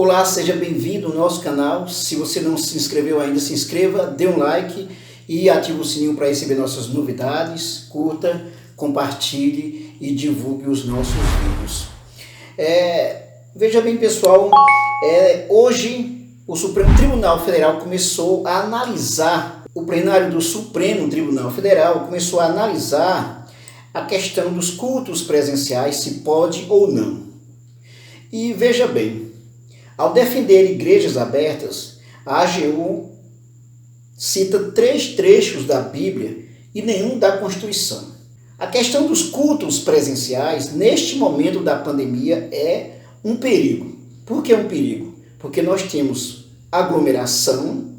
Olá, seja bem-vindo ao nosso canal. Se você não se inscreveu ainda, se inscreva, dê um like e ative o sininho para receber nossas novidades. Curta, compartilhe e divulgue os nossos vídeos. Veja bem, pessoal, hoje o Supremo Tribunal Federal começou a analisar, o plenário do Supremo Tribunal Federal começou a analisar a questão dos cultos presenciais, se pode ou não. E veja bem, ao defender igrejas abertas, a AGU cita 3 trechos da Bíblia e nenhum da Constituição. A questão dos cultos presenciais, neste momento da pandemia, é um perigo. Por que um perigo? Porque nós temos aglomeração,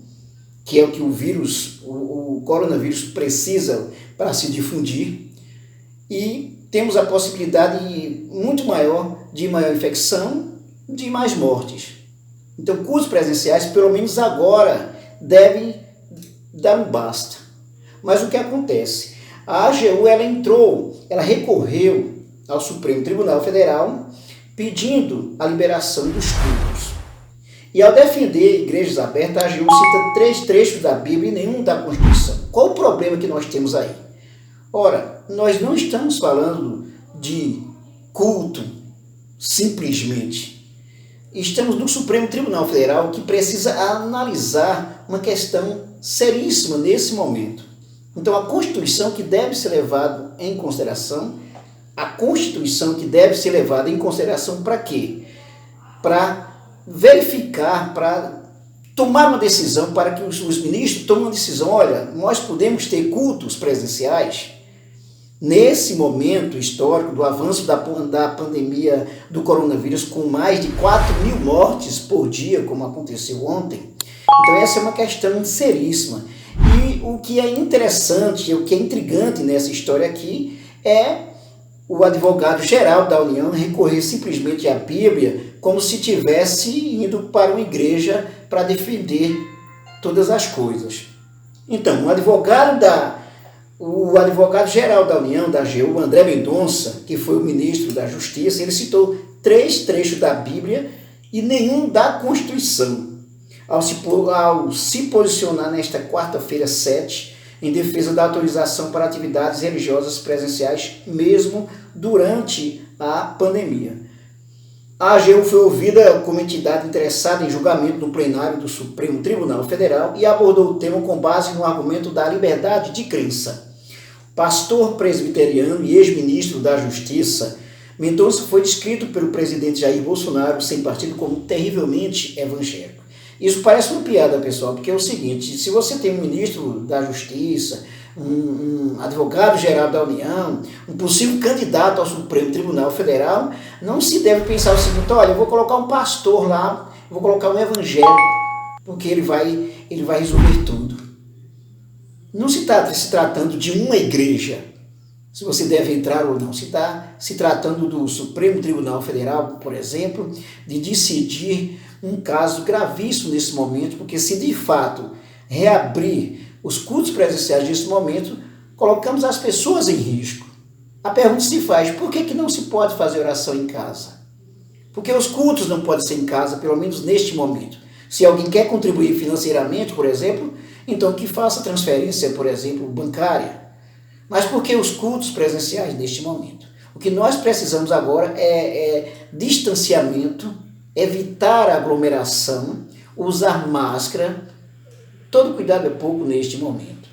que é o que o coronavírus precisa para se difundir, e temos a possibilidade muito maior de maior infecção, de mais mortes. Então, cultos presenciais, pelo menos agora, devem dar um basta. Mas o que acontece? A AGU, ela recorreu ao Supremo Tribunal Federal pedindo a liberação dos cultos. E ao defender igrejas abertas, a AGU cita 3 trechos da Bíblia e nenhum da Constituição. Qual o problema que nós temos aí? Ora, nós não estamos falando de culto simplesmente. Estamos no Supremo Tribunal Federal, que precisa analisar uma questão seríssima nesse momento. Então, a Constituição que deve ser levada em consideração, para quê? Para verificar, para tomar uma decisão, para que os ministros tomem uma decisão. Olha, nós podemos ter cultos presenciais. Nesse momento histórico do avanço da pandemia do coronavírus, com mais de 4.000 mortes por dia, como aconteceu ontem, então essa é uma questão seríssima. E o que é interessante, o que é intrigante nessa história aqui, é o advogado-geral da União recorrer simplesmente à Bíblia como se estivesse indo para uma igreja para defender todas as coisas. Então, o advogado-geral da União, da AGU, André Mendonça, que foi o ministro da Justiça, ele citou 3 trechos da Bíblia e nenhum da Constituição, ao se posicionar nesta quarta-feira 7, em defesa da autorização para atividades religiosas presenciais, mesmo durante a pandemia. A AGU foi ouvida como entidade interessada em julgamento no plenário do Supremo Tribunal Federal e abordou o tema com base no argumento da liberdade de crença. Pastor presbiteriano e ex-ministro da Justiça, Mendonça foi descrito pelo presidente Jair Bolsonaro, sem partido, como terrivelmente evangélico. Isso parece uma piada, pessoal, porque é o seguinte: se você tem um ministro da Justiça, um advogado-geral da União, um possível candidato ao Supremo Tribunal Federal, não se deve pensar o seguinte: olha, eu vou colocar um pastor lá, vou colocar um evangélico, porque ele vai resolver tudo. Não se está se tratando de uma igreja, se você deve entrar ou não. Se está se tratando do Supremo Tribunal Federal, por exemplo, de decidir um caso gravíssimo nesse momento, porque se de fato reabrir os cultos presenciais nesse momento, colocamos as pessoas em risco. A pergunta se faz: por que não se pode fazer oração em casa? Porque os cultos não podem ser em casa, pelo menos neste momento. Se alguém quer contribuir financeiramente, por exemplo, então que faça transferência, por exemplo, bancária. Mas por que os cultos presenciais neste momento? O que nós precisamos agora é distanciamento, evitar a aglomeração, usar máscara. Todo cuidado é pouco neste momento.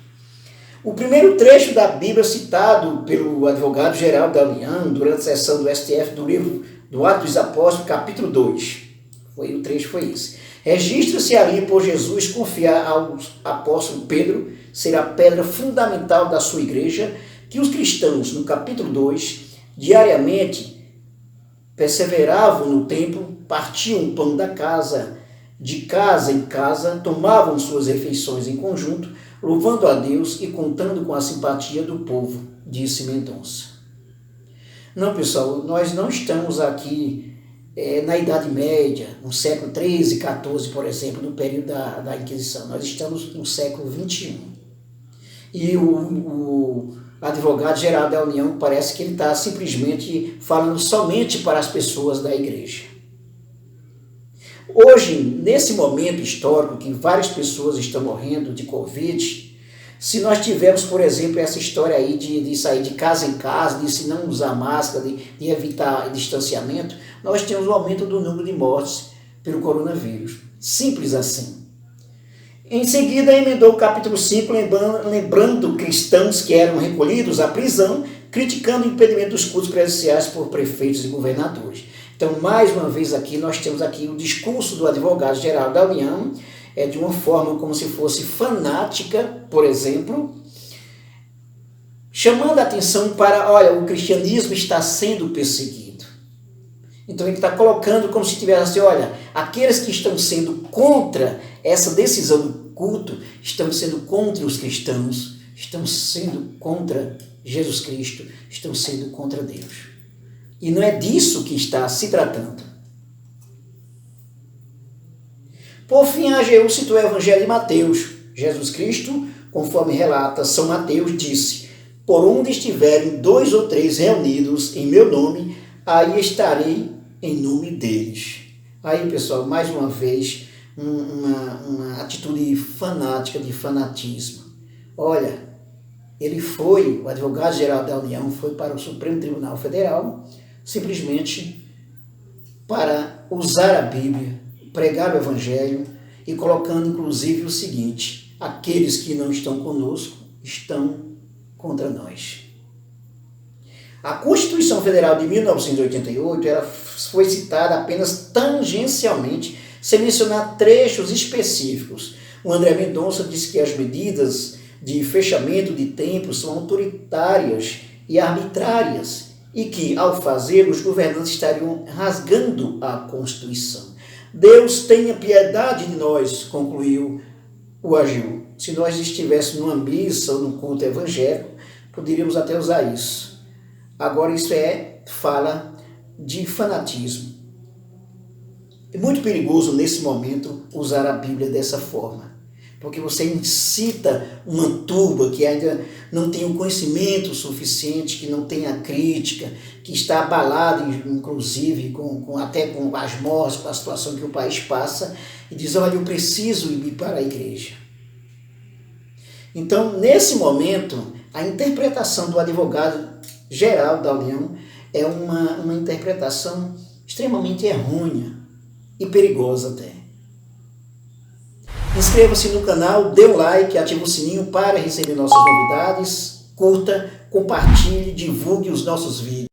O primeiro trecho da Bíblia citado pelo advogado-geral da União durante a sessão do STF do livro do Atos dos Apóstolos, capítulo 2. O trecho foi esse. Registra-se ali por Jesus confiar ao apóstolo Pedro ser a pedra fundamental da sua igreja, que os cristãos, no capítulo 2, diariamente perseveravam no templo, partiam o pão da casa, de casa em casa, tomavam suas refeições em conjunto, louvando a Deus e contando com a simpatia do povo, disse Mendonça. Não, pessoal, nós não estamos aqui na Idade Média, no século XIII, XIV, por exemplo, no período da Inquisição. Nós estamos no século XXI. E o advogado-geral da União parece que ele está simplesmente falando somente para as pessoas da igreja. Hoje, nesse momento histórico que várias pessoas estão morrendo de Covid, se nós tivermos, por exemplo, essa história aí de sair de casa em casa, de se não usar máscara, de evitar distanciamento, nós temos o aumento do número de mortes pelo coronavírus. Simples assim. Em seguida, emendou o capítulo 5, lembrando cristãos que eram recolhidos à prisão, criticando o impedimento dos cultos presenciais por prefeitos e governadores. Então, mais uma vez aqui, nós temos aqui o discurso do advogado-geral da União, de uma forma como se fosse fanática, por exemplo, chamando a atenção para, olha, o cristianismo está sendo perseguido. Então ele está colocando como se tivesse assim, olha, aqueles que estão sendo contra essa decisão do culto, estão sendo contra os cristãos, estão sendo contra Jesus Cristo, estão sendo contra Deus. E não é disso que está se tratando. Por fim, a AGU citou o Evangelho de Mateus. Jesus Cristo, conforme relata São Mateus, disse: por onde estiverem 2 ou 3 reunidos em meu nome, aí estarei em nome deles. Aí, pessoal, mais uma vez, uma atitude fanática, de fanatismo. Olha, o advogado-geral da União foi para o Supremo Tribunal Federal, simplesmente para usar a Bíblia, pregar o Evangelho e colocando inclusive o seguinte: aqueles que não estão conosco estão contra nós. A Constituição Federal de 1988 ela foi citada apenas tangencialmente, sem mencionar trechos específicos. O André Mendonça disse que as medidas de fechamento de templos são autoritárias e arbitrárias e que, ao fazer, os governantes estariam rasgando a Constituição. Deus tenha piedade de nós, concluiu o AGU. Se nós estivéssemos numa missa ou num culto evangélico, poderíamos até usar isso. Agora isso fala de fanatismo. É muito perigoso nesse momento usar a Bíblia dessa forma, porque você incita uma turba que ainda não tem o conhecimento suficiente, que não tem a crítica, que está abalada, inclusive, até com as mortes, com a situação que o país passa, e diz: olha, eu preciso ir para a igreja. Então, nesse momento, a interpretação do advogado-geral da União é uma interpretação extremamente errônea e perigosa até. Inscreva-se no canal, dê um like, ative o sininho para receber nossas novidades, curta, compartilhe, divulgue os nossos vídeos.